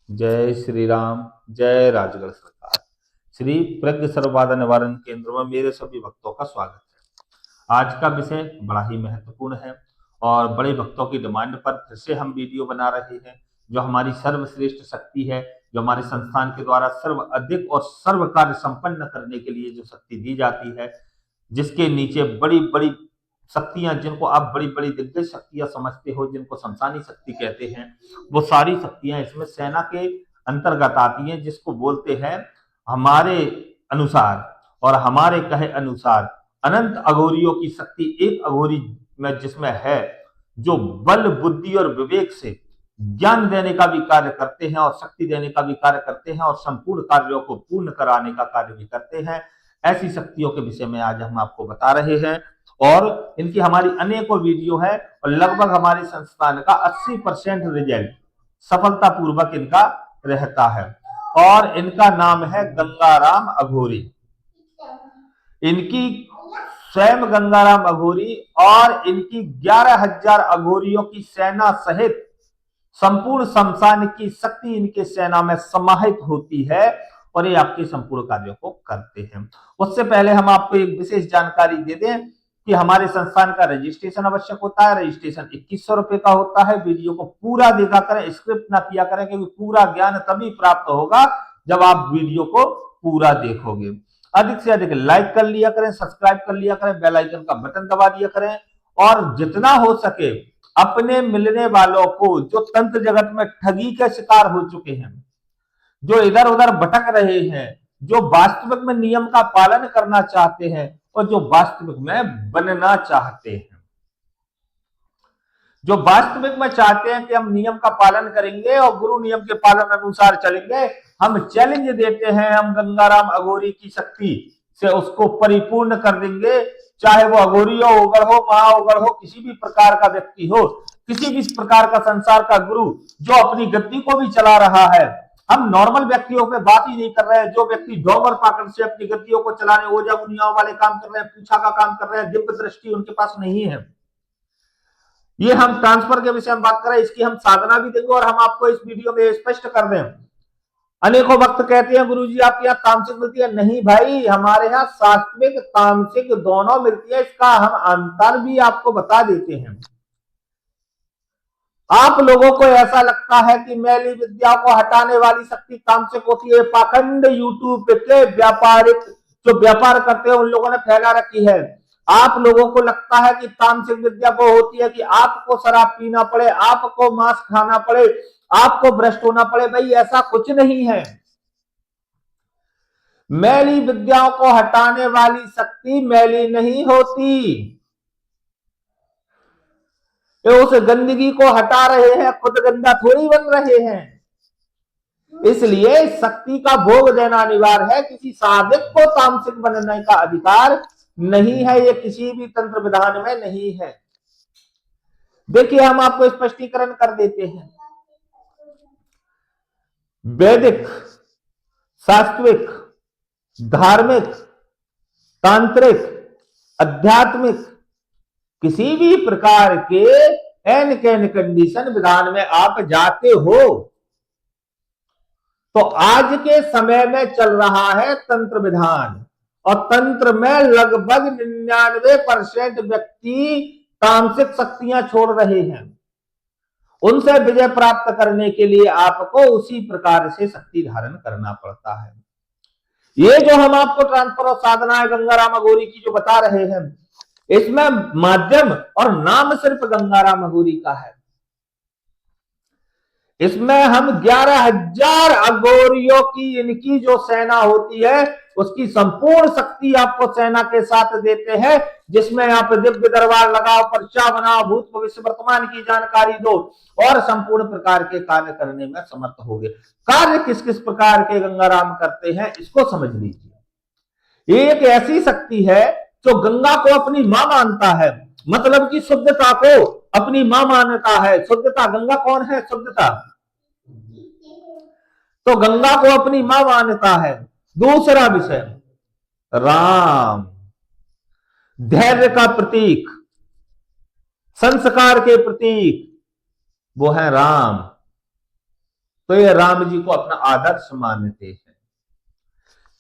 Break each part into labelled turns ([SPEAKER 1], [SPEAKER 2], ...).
[SPEAKER 1] जय श्री राम। जय राजगढ़ सरकार। श्री प्रज्ञ सर्वबाधा निवारण केंद्र में मेरे सभी भक्तों का स्वागत है। आज का विषय बड़ा ही महत्वपूर्ण है और बड़े भक्तों की डिमांड पर फिर से हम वीडियो बना रहे हैं। जो हमारी सर्वश्रेष्ठ शक्ति है, जो हमारे संस्थान के द्वारा सर्व अधिक और सर्व कार्य संपन्न करने के लिए जो शक्ति दी जाती है, जिसके नीचे बड़ी बड़ी शक्तियां, जिनको आप बड़ी बड़ी दिग्गज शक्तियां समझते हो, जिनको शमशानी शक्ति कहते हैं, वो सारी शक्तियां इसमें सेना के अंतर्गत आती हैं, जिसको बोलते हैं हमारे अनुसार और हमारे कहे अनुसार अनंत अघोरियों की शक्ति एक अघोरी में जिसमें है, जो बल बुद्धि और विवेक से ज्ञान देने का भी कार्य करते हैं और शक्ति देने का भी कार्य करते हैं और संपूर्ण कार्यों को पूर्ण कराने का कार्य भी करते हैं। ऐसी शक्तियों के विषय में आज हम आपको बता रहे हैं और इनकी हमारी अनेकों वीडियो है और लगभग हमारे संस्थान का 80% रिजल्ट सफलतापूर्वक इनका रहता है। और इनका नाम है गंगाराम अघोरी। इनकी स्वयं गंगाराम अघोरी और इनकी 11,000 अघोरियों की सेना सहित संपूर्ण शमशान की शक्ति इनके सेना में समाहित होती है और ये आपके संपूर्ण कार्यों को करते हैं। उससे पहले हम आपको एक विशेष जानकारी दे दें कि हमारे संस्थान का रजिस्ट्रेशन आवश्यक होता है। रजिस्ट्रेशन 2100 रुपए का होता है। वीडियो को पूरा देखा करें, स्क्रिप्ट ना किया करें, क्योंकि पूरा ज्ञान तभी प्राप्त होगा जब आप वीडियो को पूरा देखोगे। अधिक से अधिक लाइक कर लिया करें, सब्सक्राइब कर लिया करें, बेल आइकन का बटन दबा दिया करें और जितना हो सके अपने मिलने वालों को, जो तंत्र जगत में ठगी के शिकार हो चुके हैं, जो इधर उधर भटक रहे हैं, जो वास्तविक में नियम का पालन करना चाहते हैं और जो वास्तविक में बनना चाहते हैं, जो वास्तविक में चाहते हैं कि हम नियम का पालन करेंगे और गुरु नियम के पालन अनुसार चलेंगे, हम चैलेंज देते हैं, हम गंगाराम अघोरी की शक्ति से उसको परिपूर्ण कर देंगे। चाहे वो अघोरी हो, उगड़ हो, महा उगड़ हो, किसी भी प्रकार का व्यक्ति हो, किसी भी प्रकार का संसार का गुरु जो अपनी गद्दी को भी चला रहा है। हम नॉर्मल व्यक्तियों पे बात ही नहीं कर रहे हैं। जो व्यक्ति डोंगर पाकड़ से अपनी गद्दियों को चलाने, ओझा मुनियाओं वाले काम कर रहे हैं, पूछा का काम कर रहे हैं, दिव्य दृष्टि उनके पास नहीं है। ये हम ट्रांसफर के विषय में बात कर रहे हैं, इसकी हम साधना भी देंगे और हम आपको इस वीडियो में स्पष्ट कर दें। अनेकों वक्त कहते हैं गुरुजी आपके यहाँ तामसिक मिलती है। नहीं भाई, हमारे यहाँ सात्विक तामसिक दोनों मिलती है। इसका हम अंतर भी आपको बता देते हैं। आप लोगों को ऐसा लगता है कि मैली विद्या को हटाने वाली शक्ति तामसिक होती है। पाखंड यूट्यूब के व्यापारिक जो व्यापार करते हैं उन लोगों ने फैला रखी है। आप लोगों को लगता है कि तामसिक विद्या को होती है कि आपको शराब पीना पड़े, आपको मांस खाना पड़े, आपको भ्रष्ट होना पड़े। भाई ऐसा कुछ नहीं है। मैली विद्याओं को हटाने वाली शक्ति मैली नहीं होती। उस गंदगी को हटा रहे हैं, खुद गंदा थोड़ी बन रहे हैं। इसलिए शक्ति का भोग देना अनिवार्य है। किसी साधक को तामसिक बनने का अधिकार नहीं है। ये किसी भी तंत्र विधान में नहीं है। देखिए हम आपको स्पष्टीकरण कर देते हैं। वैदिक, सात्विक, धार्मिक, तांत्रिक, आध्यात्मिक, किसी भी प्रकार के एन कैन कंडीशन विधान में आप जाते हो तो आज के समय में चल रहा है तंत्र विधान और तंत्र में लगभग 99% व्यक्ति तामसिक शक्तियां छोड़ रहे हैं। उनसे विजय प्राप्त करने के लिए आपको उसी प्रकार से शक्ति धारण करना पड़ता है। ये जो हम आपको ट्रांसफर और साधना गंगाराम अघोरी की जो बता रहे हैं, इसमें माध्यम और नाम सिर्फ गंगाराम अघोरी का है। इसमें हम 11,000 अघोरियों की इनकी जो सेना होती है उसकी संपूर्ण शक्ति आपको सेना के साथ देते हैं, जिसमें आप दिव्य दरबार लगाओ, पर्चा बनाओ, भूत भविष्य वर्तमान की जानकारी दो और संपूर्ण प्रकार के कार्य करने में समर्थ होगे। कार्य किस किस प्रकार के गंगाराम करते हैं इसको समझ लीजिए। ये एक ऐसी शक्ति है जो गंगा को अपनी मां मानता है, मतलब कि शुद्धता को अपनी मां मानता है। शुद्धता, गंगा कौन है? शुद्धता। तो गंगा को अपनी मां मानता है। दूसरा विषय, राम, धैर्य का प्रतीक, संस्कार के प्रतीक, वो है राम। तो ये राम जी को अपना आदर्श मानते हैं।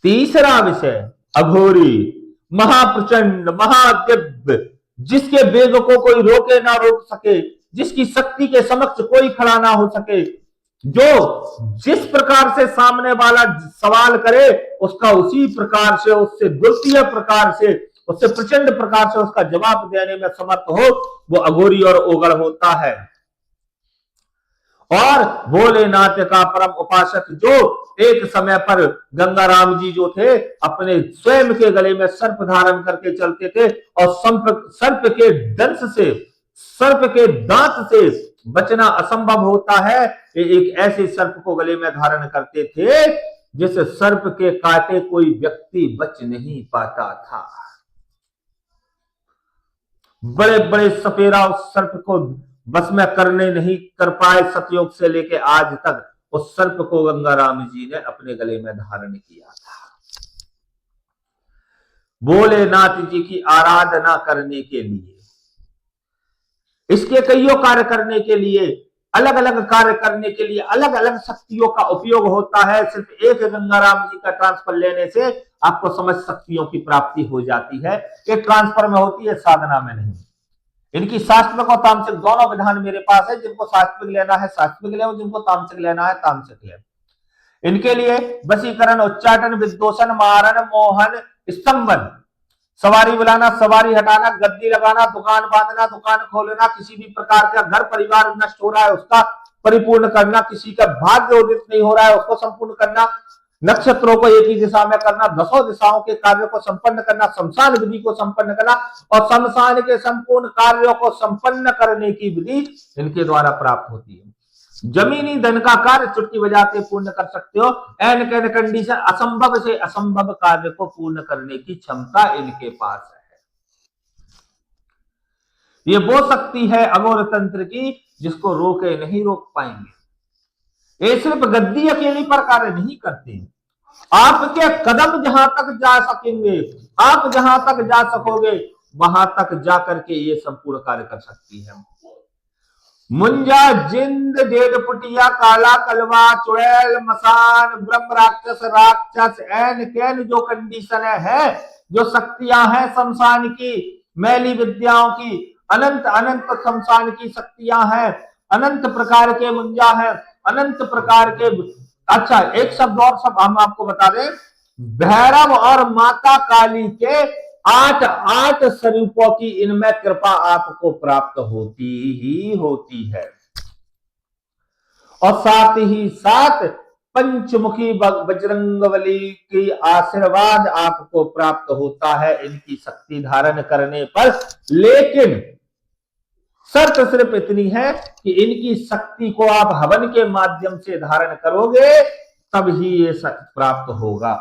[SPEAKER 1] तीसरा विषय अघोरी, महाप्रचंड, महादिव्य, जिसके वेग को कोई रोके ना रोक सके, जिसकी शक्ति के समक्ष कोई खड़ा ना हो सके, जो जिस प्रकार से सामने वाला सवाल करे उसका उसी प्रकार से, उससे द्वितीय प्रकार से, उससे प्रचंड प्रकार से उसका जवाब देने में समर्थ हो, वो अघोरी और ओगड़ होता है। और भोलेनाथ का परम उपासक, जो एक समय पर गंगाराम जी जो थे अपने स्वयं के गले में सर्प धारण करके चलते थे और सर्प के दंश से, सर्प के दांत से बचना असंभव होता है, एक ऐसे सर्प को गले में धारण करते थे जिस सर्प के काटे कोई व्यक्ति बच नहीं पाता था। बड़े बड़े सपेरा उस सर्प को बस में करने नहीं कर पाए, सतयुग से लेके आज तक उस सर्प को गंगाराम जी ने अपने गले में धारण किया था। भोलेनाथ जी की आराधना करने के लिए, इसके कईयों कार्य करने के लिए, अलग अलग कार्य करने के लिए अलग अलग शक्तियों का उपयोग होता है। सिर्फ एक गंगाराम जी का ट्रांसफर लेने से आपको समझ शक्तियों की प्राप्ति हो जाती है। ये ट्रांसफर में होती है, साधना में नहीं। इनकी सात्विक और तामसिक दोनों विधान मेरे पास है। जिनको सात्विक लेना है सात्विक ले, जिनको तामसिक लेना है तामसिक ले। इनके लिए वशीकरण, उच्चाटन, विद्योषण, मारण, मोहन, स्तंभन, सवारी बुलाना, सवारी हटाना, गद्दी लगाना, दुकान बांधना, दुकान खोलना, किसी भी प्रकार का घर परिवार नष्ट हो रहा है उसका परिपूर्ण करना, किसी का भाग्य उदित नहीं हो रहा है उसको संपूर्ण करना, नक्षत्रों को एक ही दिशा में करना, 10 दिशाओं के कार्यों को संपन्न करना, शमशान विधि को संपन्न करना और शमशान के संपूर्ण कार्यों को संपन्न करने की विधि इनके द्वारा प्राप्त होती है। जमीनी धन का कार्य चुटकी बजाते पूर्ण कर सकते हो। एन कैन कंडीशन, असंभव से असंभव कार्य को पूर्ण करने की क्षमता इनके पास है। ये वो शक्ति है अघोर तंत्र की जिसको रोके नहीं रोक पाएंगे। ये सिर्फ गद्दी अकेली पर कार्य नहीं करते, आपके कदम जहां तक जा सकेंगे, आप जहां तक जा सकोगे वहां तक जा करके ये संपूर्ण कार्य कर सकती है। मुंजा, जिंद, डेढ़पुटिया, काला कलवा, चुड़ैल, मसान, ब्रह्म राक्षस, राक्षस, एन कैन जो कंडीशन है, जो शक्तियां हैं शमशान की, मैली विद्याओं की, अनंत अनंत शमशान की शक्तियां हैं, अनंत प्रकार के मुंजा हैं, अनंत प्रकार के। अच्छा, एक शब्द और सब हम आपको बता दें, भैरव और माता काली के 8 स्वरूपों की इनमें कृपा आपको प्राप्त होती ही होती है। और साथ ही साथ पंचमुखी बजरंगबली की आशीर्वाद आपको प्राप्त होता है इनकी शक्ति धारण करने पर। लेकिन शर्त सिर्फ इतनी है कि इनकी शक्ति को आप हवन के माध्यम से धारण करोगे तब ही ये प्राप्त होगा।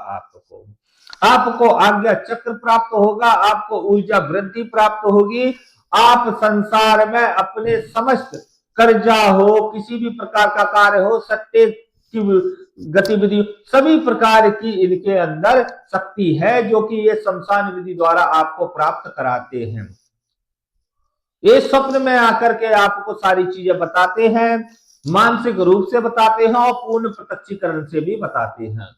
[SPEAKER 1] आपको आज्ञा चक्र प्राप्त होगा, आपको ऊर्जा वृद्धि प्राप्त होगी। आप संसार में अपने समस्त कर्जा हो, किसी भी प्रकार का कार्य हो, सट्टे की गतिविधि, सभी प्रकार की इनके अंदर शक्ति है जो कि ये शमशान विधि द्वारा आपको प्राप्त कराते हैं। ये स्वप्न में आकर के आपको सारी चीजें बताते हैं, मानसिक रूप से बताते हैं और पूर्ण प्रत्यक्षीकरण से भी बताते हैं।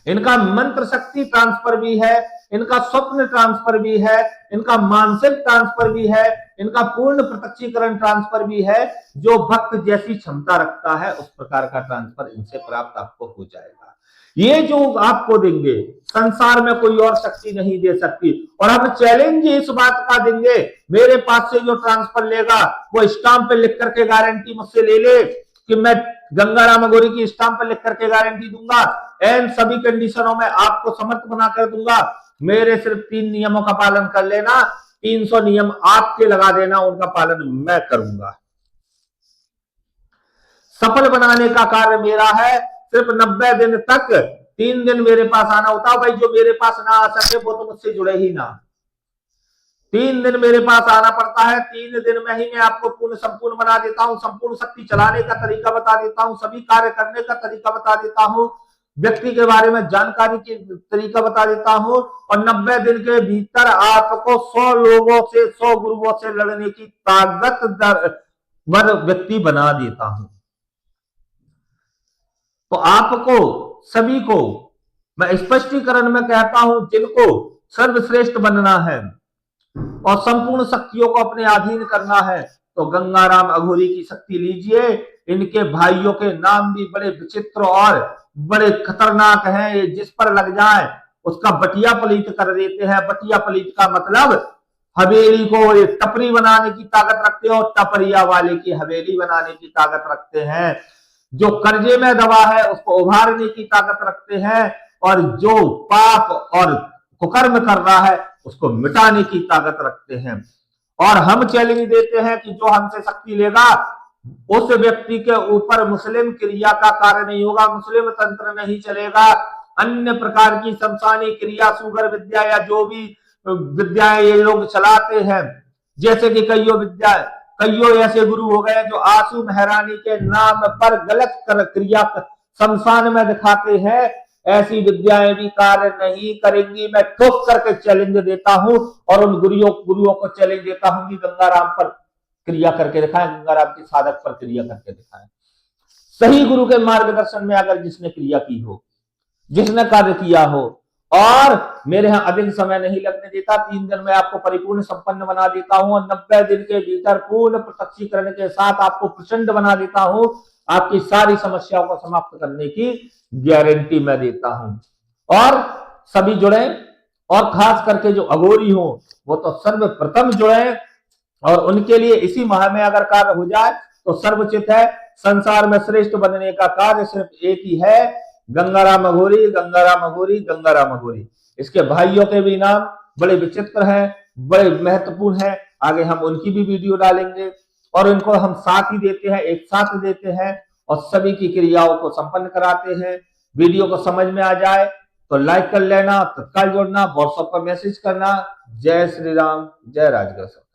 [SPEAKER 1] इनका मंत्र शक्ति ट्रांसफर भी है, इनका स्वप्न ट्रांसफर भी है, इनका मानसिक ट्रांसफर भी है, इनका पूर्ण प्रत्यक्षीकरण ट्रांसफर भी है। जो भक्त जैसी क्षमता रखता है उस प्रकार का ट्रांसफर इनसे प्राप्त आपको हो जाएगा। ये जो आपको देंगे संसार में कोई और शक्ति नहीं दे सकती। और हम चैलेंज इस बात का देंगे, मेरे पास से जो ट्रांसफर लेगा वो स्टाम्प पे लिख करके गारंटी मुझसे ले ले कि मैं गंगाराम अघोरी की स्टाम्प पर लिख करके गारंटी दूंगा, एंड सभी कंडीशनों में आपको समर्थ बना कर दूंगा। मेरे सिर्फ 3 नियमों का पालन कर लेना, 300 नियम आपके लगा देना, उनका पालन मैं करूंगा। सफल बनाने का कार्य मेरा है। सिर्फ 90 दिन तक 3 दिन मेरे पास आना होता है। भाई जो मेरे पास ना आ सके वो तो मुझसे जुड़े ही ना। 3 दिन मेरे पास आना पड़ता है। 3 दिन में ही मैं आपको पूर्ण संपूर्ण बना देता हूं, संपूर्ण शक्ति चलाने का तरीका बता देता हूं, सभी कार्य करने का तरीका बता देता हूं, व्यक्ति के बारे में जानकारी की तरीका बता देता हूं। और 90 दिन के भीतर आपको 100 लोगों से, 100 गुरुओं से लड़ने की ताकतवर व्यक्ति बना देता हूं। तो आपको सभी को मैं स्पष्टीकरण में कहता हूं, जिनको सर्वश्रेष्ठ बनना है और संपूर्ण शक्तियों को अपने अधीन करना है, तो गंगाराम अघोरी की शक्ति लीजिए। इनके भाइयों के नाम भी बड़े विचित्र और बड़े खतरनाक हैं, ये जिस पर लग जाए उसका बटिया पलीत कर देते हैं। बटिया पलीत का मतलब हवेली को ये टपरी बनाने की ताकत रखते हैं और टपरिया वाले की हवेली बनाने की ताकत रखते हैं। जो कर्जे में दबा है उसको उभारने की ताकत रखते हैं और जो पाप और कुकर्म कर रहा है उसको मिटाने की ताकत रखते हैं। और हम चैलेंज देते हैं कि जो हमसे शक्ति लेगा उस व्यक्ति के ऊपर मुस्लिम क्रिया का कार्य नहीं होगा, मुस्लिम तंत्र नहीं चलेगा, अन्य प्रकार की शमशानी क्रिया, सुगर विद्या या जो भी विद्याएं ये लोग चलाते हैं, जैसे कि कईयों ऐसे गुरु हो गए जो आंसू मेहरानी के नाम पर गलत क्रिया शमशान में दिखाते हैं। ऐसी विद्याएं भी कार्य नहीं करेंगी। मैं ठोक करके चैलेंज देता हूं और उन गुरुओं को चैलेंज देता हूं कि गंगाराम पर क्रिया करके दिखाएं, गंगाराम के साधक पर क्रिया करके दिखाएं। सही गुरु के मार्गदर्शन में अगर जिसने क्रिया की हो, जिसने कार्य किया हो, और मेरे यहां अधिक समय नहीं लगने देता, 3 दिन में आपको परिपूर्ण संपन्न बना देता हूं और 90 दिन के भीतर पूर्ण प्रत्यक्षीकरण के साथ आपको प्रचंड बना देता हूं। आपकी सारी समस्याओं को समाप्त करने की गारंटी मैं देता हूं। और सभी जुड़े, और खास करके जो अघोरी हो वो तो सर्वप्रथम जुड़े, और उनके लिए इसी माह में अगर कार्य हो जाए तो सर्वचित है। संसार में श्रेष्ठ बनने का कार्य सिर्फ एक ही है, गंगाराम अघोरी, गंगाराम अघोरी, गंगाराम अघोरी। इसके भाइयों के भी नाम बड़े विचित्र हैं, बड़े महत्वपूर्ण हैं। आगे हम उनकी भी वीडियो डालेंगे और इनको हम साथ ही देते हैं, एक साथ देते हैं और सभी की क्रियाओं को संपन्न कराते हैं। वीडियो को समझ में आ जाए तो लाइक कर लेना, तत्काल जोड़ना, व्हाट्सएप पर मैसेज करना। जय श्री राम, जय राजगढ़।